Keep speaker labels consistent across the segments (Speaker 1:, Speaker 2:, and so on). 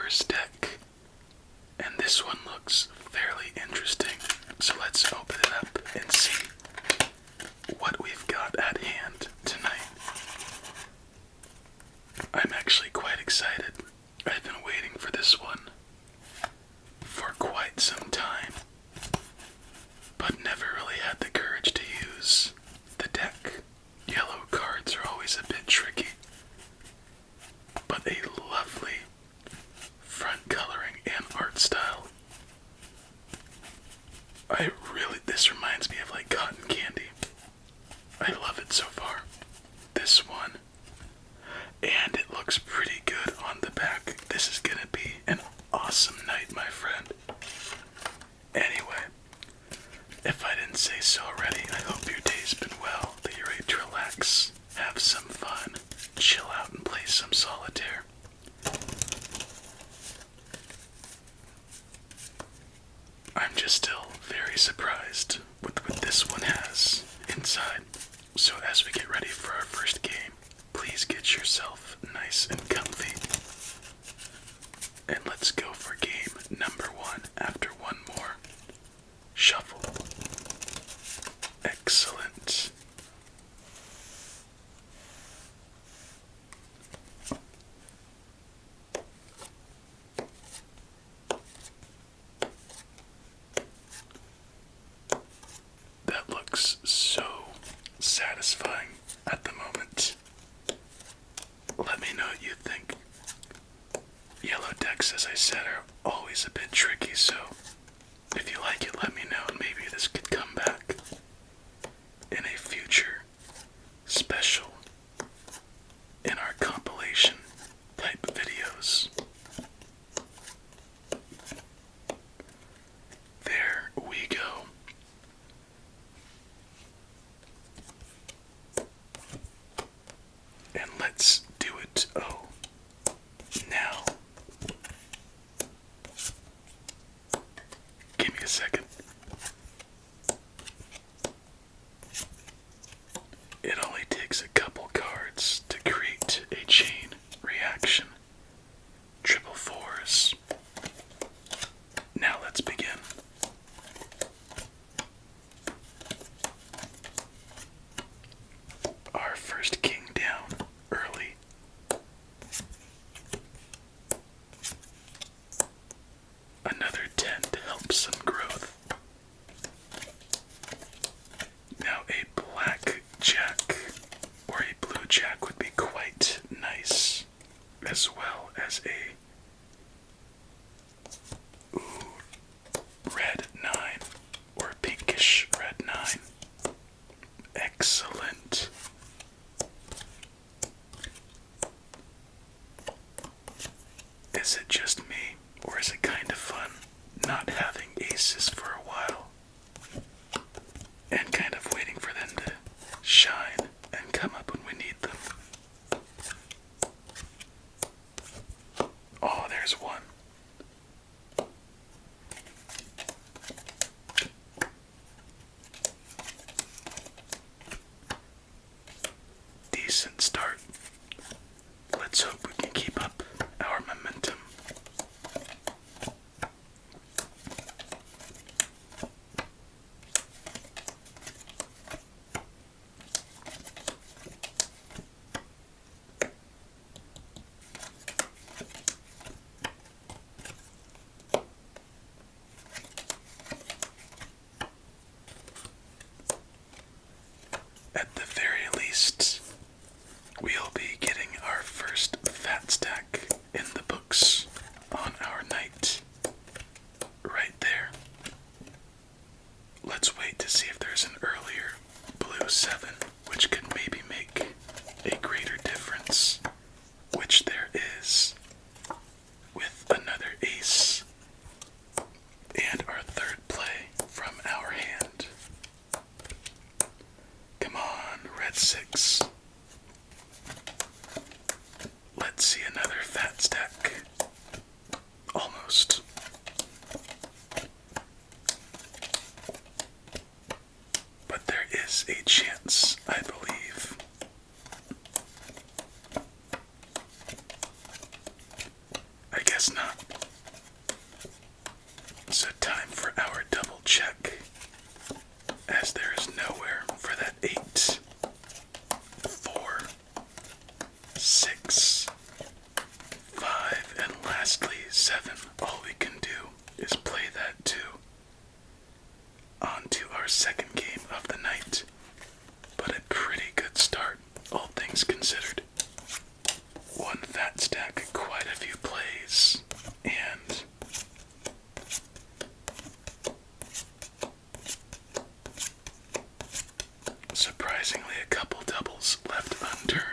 Speaker 1: first deck, and this one looks fairly interesting, so let's open it up and see what we've got at hand tonight. I'm actually quite excited. I've been waiting for this one for quite some time, but never really had the courage to use the deck. Yellow cards are always a bit tricky, but a lovely front coloring and art style. This reminds me of like cotton candy. I love it so far. This one. And it looks pretty good on the back. This is gonna be an awesome night, my friend. Anyway, if I didn't say so already, I hope your day's been well, that you're ready to relax, have some fun, chill out and play some solitaire. I'm just still very surprised with what this one has inside. So as we get ready for our first game, please get yourself nice and comfy. And let's go for game number 1 after one more shuffle. Excellent. That looks so satisfying at the moment. Let me know what you think. Yellow decks, as I said, are always a bit tricky, so if you like it, let me know, and maybe this could come back in a future special in our compilation type videos. There we go. And let's do it. Oh, now. Give me a second. It only takes a couple cards to create a chain reaction. Triple fours. Now let's begin. Our first king down early. Another 10 to help some growth. Now a black jack or a blue jack would be quite nice, as well as a red 9 or pinkish red 9. Excellent. Is it just me, or is it kind of fun not having aces for a while and kind of waiting for them to shine and come up when we need them? Oh, there's one. Decent start. Let's hope we can keep up our momentum. guess not. So time for our double check, as there is nowhere for that 8, 4, 6, 5, and lastly 7. All we can do is play that 2 onto our second game of the night. But a pretty good start, all things considered. One fat stack, quite a few plays, and surprisingly a couple doubles left unturned.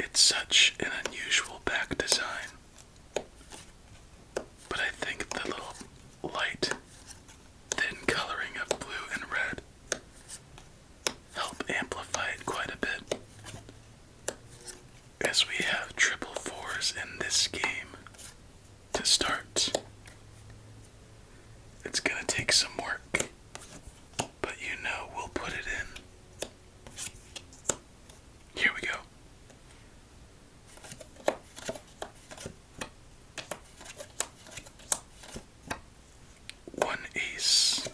Speaker 1: It's such an unusual back design, but I think the little light, thin coloring of blue and red help amplify it quite a bit, as we have triple 4s in this game to start. It's gonna take some work, but you know we'll put it in. Here we go. One ace.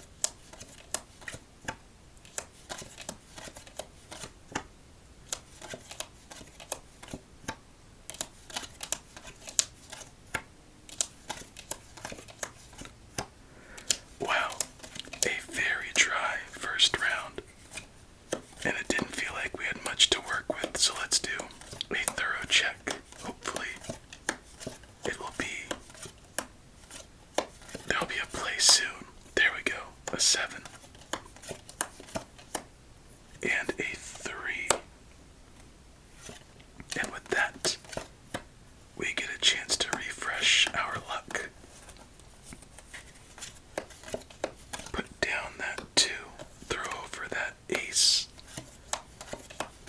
Speaker 1: Wow, a very dry first round, and it didn't feel like we had much to work with, so let's do a thorough check. Hopefully it will be, there'll be a play soon. There we go, a 7 and a 3, and with that we get a chance to refresh our luck. Put down that 2, throw over that ace,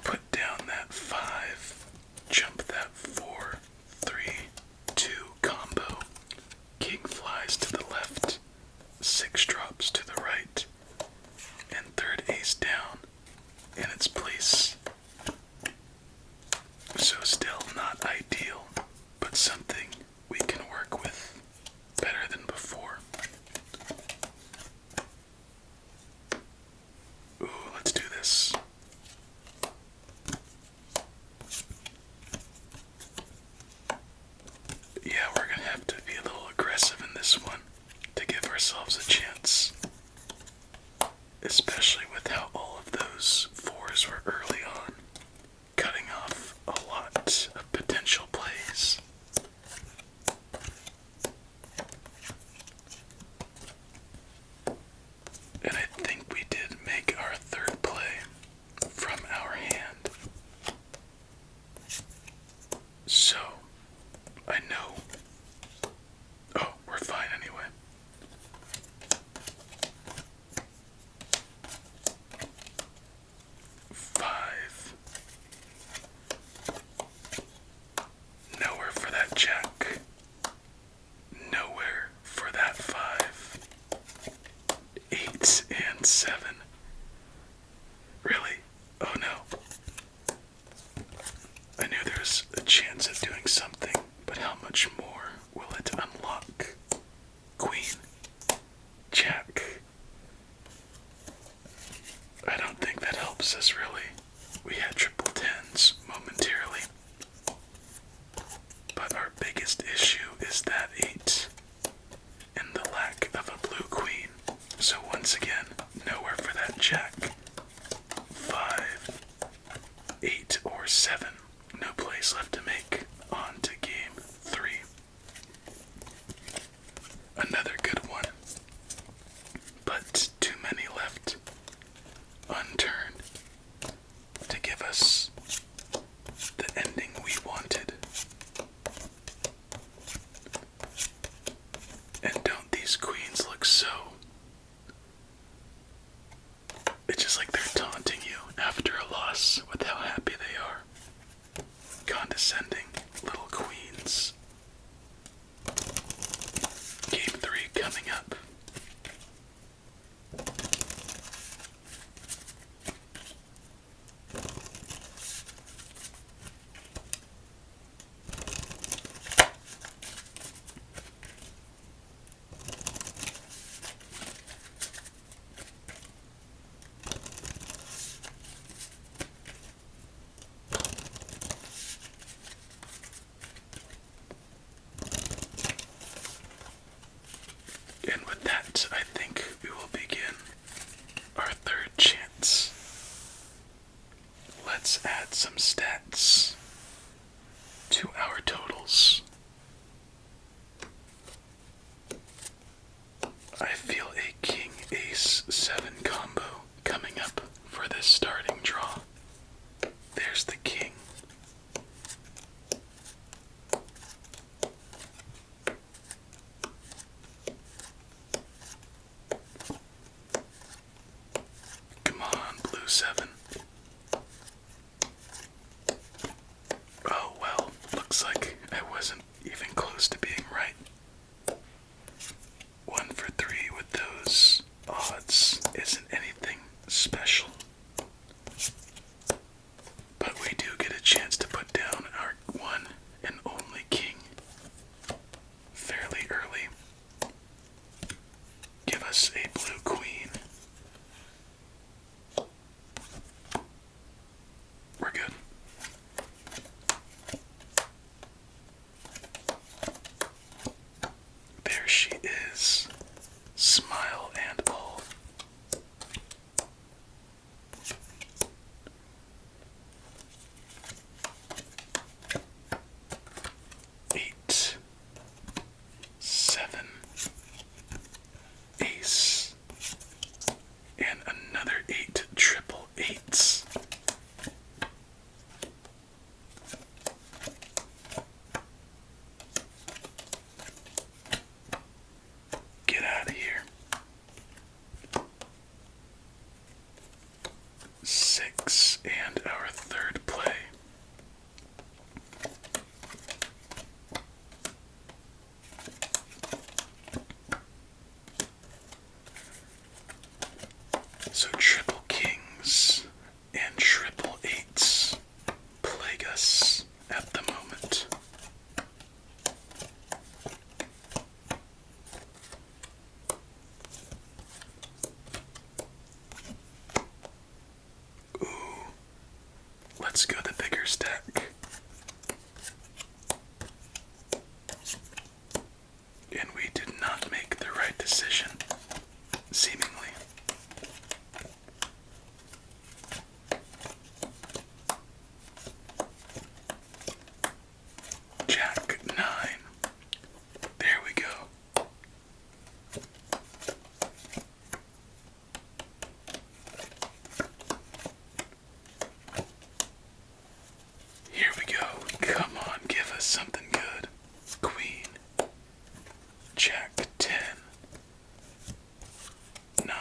Speaker 1: put down that 5, jump that 4, 3, 2 combo, king flies to the left, 6 drops to the right, and third ace down in its place. So still not ideal, but something we can work with better than before. Ooh, let's do this. Yeah, we're gonna have to be a little aggressive in this one to give ourselves a chance. Especially with how all of those 4s were early on, cutting off a lot of potential plays. And I think we did make our third play from our hand. So, I know. Oh, we're fine anyway. Five. Nowhere for loves us, really. We had triple tens momentarily. But our biggest issue is that 8 and the lack of a blue queen. So once again, nowhere for that jack. 5, 8, or 7. No plays left to make. On to game 3. Another good one. But too many left unturned to give us the ending we wanted. And don't these queens look so... It's just like they're taunting you after a loss with how happy they are. Condescending little queens. Game 3 coming up. And with that, I think we will begin our third chance. Let's add some stats to our totals. I feel a king ace 7 combo coming up for this starting draw. There's the king. Come on, blue 7. Oh well, looks like I wasn't even close to being right. 1 for 3 with those odds isn't anything special. But we do get a chance to put down our one and only king fairly early. Give us a blue queen. We're good. There she is. Smile and all. Eight, 7, ace, and another 8 triple eights. Get out of here. 6 and our third play. So triple kings and triple eights plague us at the moment. Ooh, let's go the bigger stack. And we did not make the right decision, seemingly. Jack 9. There we go. Here we go. Come on, give us something good. Queen. Jack 10. 9,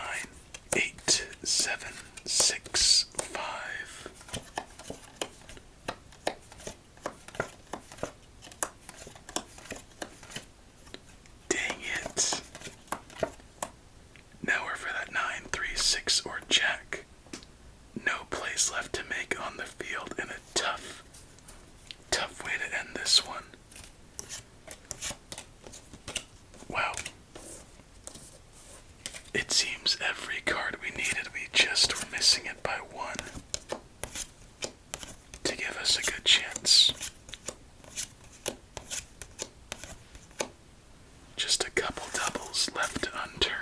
Speaker 1: 8, 7, 6, 5. Dang it. Nowhere for that 9, 3, 6, or jack. No plays left to make on the field, and a tough way to end this one. Wow. It seems every card we needed, we just were missing it by 1. unturned.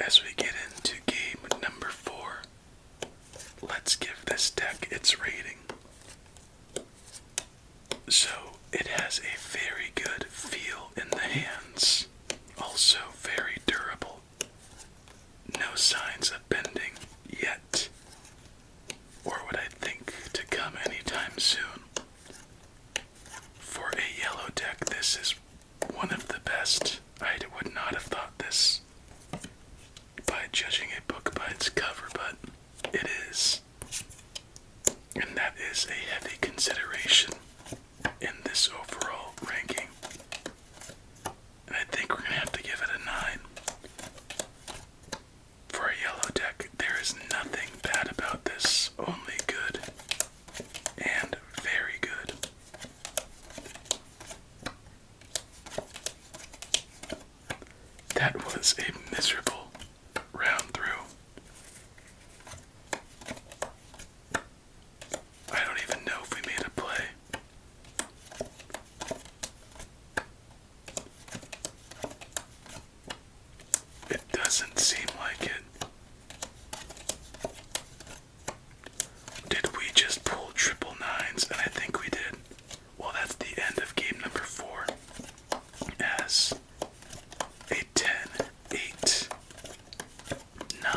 Speaker 1: As we get into game number 4, let's give this deck its rating. So, it has a very good feel in the hands, also very durable. No signs of bending yet, or what I think to come anytime soon. For a yellow deck, this is one of the best. I would not have thought this by judging a book by its cover, but it is. And that is a heavy consideration in this overall ranking. And I think we're going to have to give it a 9. For a yellow deck, there is nothing bad about this, only good and very good. That was a miserable round through. I don't even know if we made a play. It doesn't seem like it. Did we just pull triple nines? And I think we did. Well, that's the end of game number 4. As a 10, 8, 9,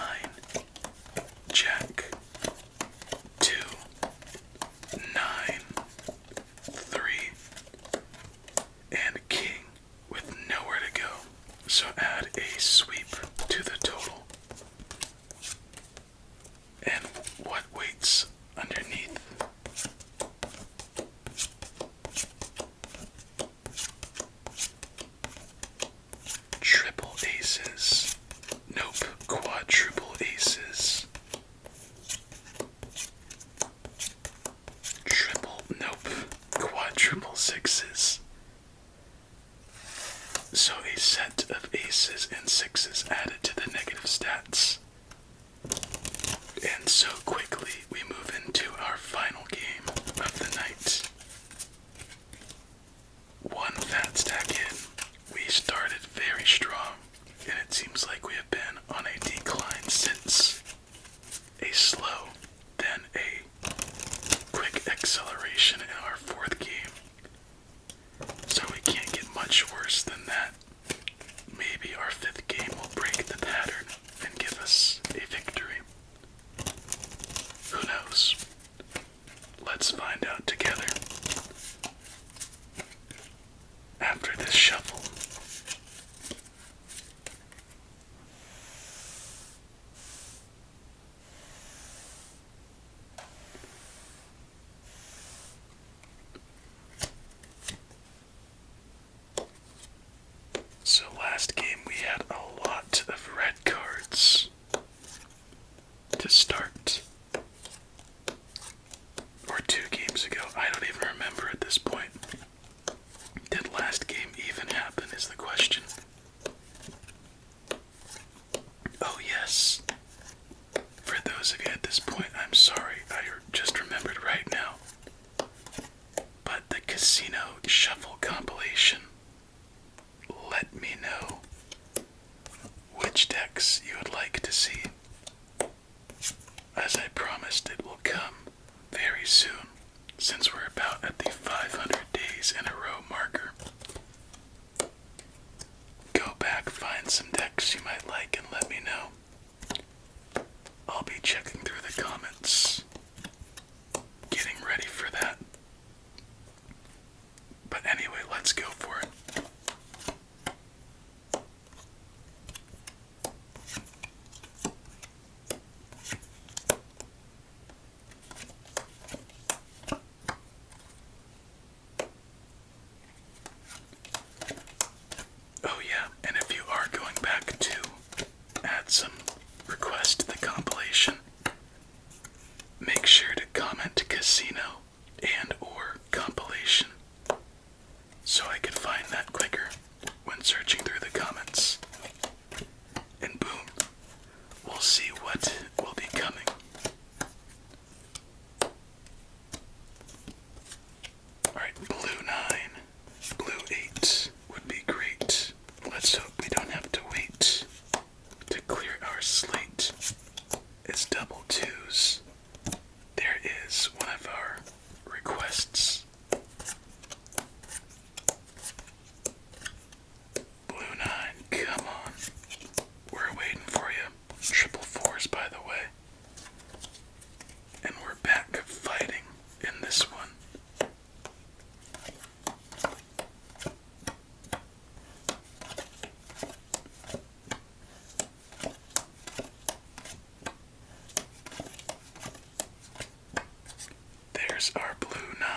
Speaker 1: Jack, 2, 9, 3, and King with nowhere to go. So add a sweep to the total. And what waits underneath? Triple aces. Nope, quadruple aces. Nope, quadruple sixes. So a set of aces and sixes added to the negative stats. And so quickly we move into our final game of the night. One fat stack in, we started very strong, and it seems like we have been on a decline since. A slow, then a quick acceleration in our 4th game. So we can't get much worse than that. Maybe our 5th game will break the pattern and give us a victory. Who knows? Let's find out together. After this shuffle. So last game we had a lot of red cards to start. Or 2 games ago, I don't even remember at this point. Did last game even happen is the question. Oh yes. For those of you at this point, I'm sorry, I just remembered right now. But the Casino Shuffle compilation. Let me know which decks you would like to see. As I promised, it will come very soon. since we're about at the 500 days in a row marker, go back, find some decks you might like, and let me know. I'll be checking through the comments, getting ready for that. But anyway, let's go for it. Oh yeah, and if you are going back to add some requests to the compilation, make sure to comment casino and or compilation so I can find that quicker when searching through the comments. And boom, we'll see what will be coming. Alright, blue 9, blue 8 would be great. Let's hope we don't have to wait to clear our slate. It's double twos. There is one of our requests. Blue 9, come on. We're waiting for you. Triple fours, by the way. And we're back fighting in this one. There's our blue 9.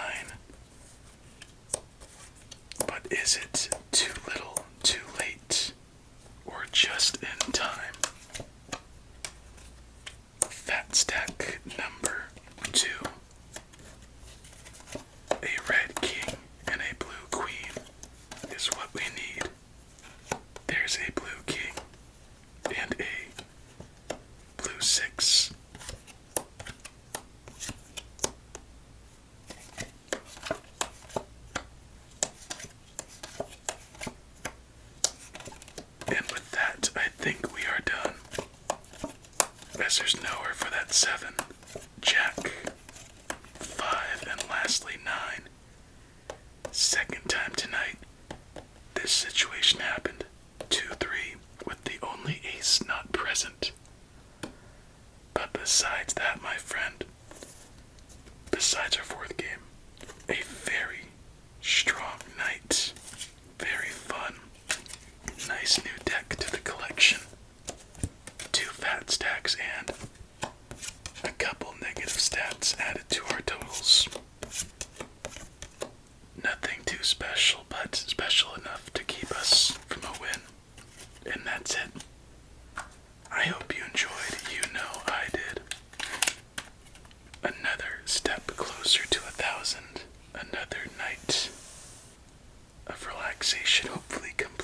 Speaker 1: But is it too little, too late, or just in time? Fat stack number 2. A red king and a blue queen is what we need. There's a blue king and a blue 6. And with that, I think we are done. As there's nowhere for that 7, Jack, 5, and lastly 9. Second time tonight, this situation happened. 2-3, with the only ace not present. But besides that, my friend, besides our 4th game, a very strong night. Very fun. Nice new deck to the collection. 2 fat stacks and a couple negative stats added to our totals. Nothing too special, but special enough to keep us from a win. And that's it. I hope you enjoyed. You know I did. Another step closer to 1,000. Another night of relaxation, hopefully complete.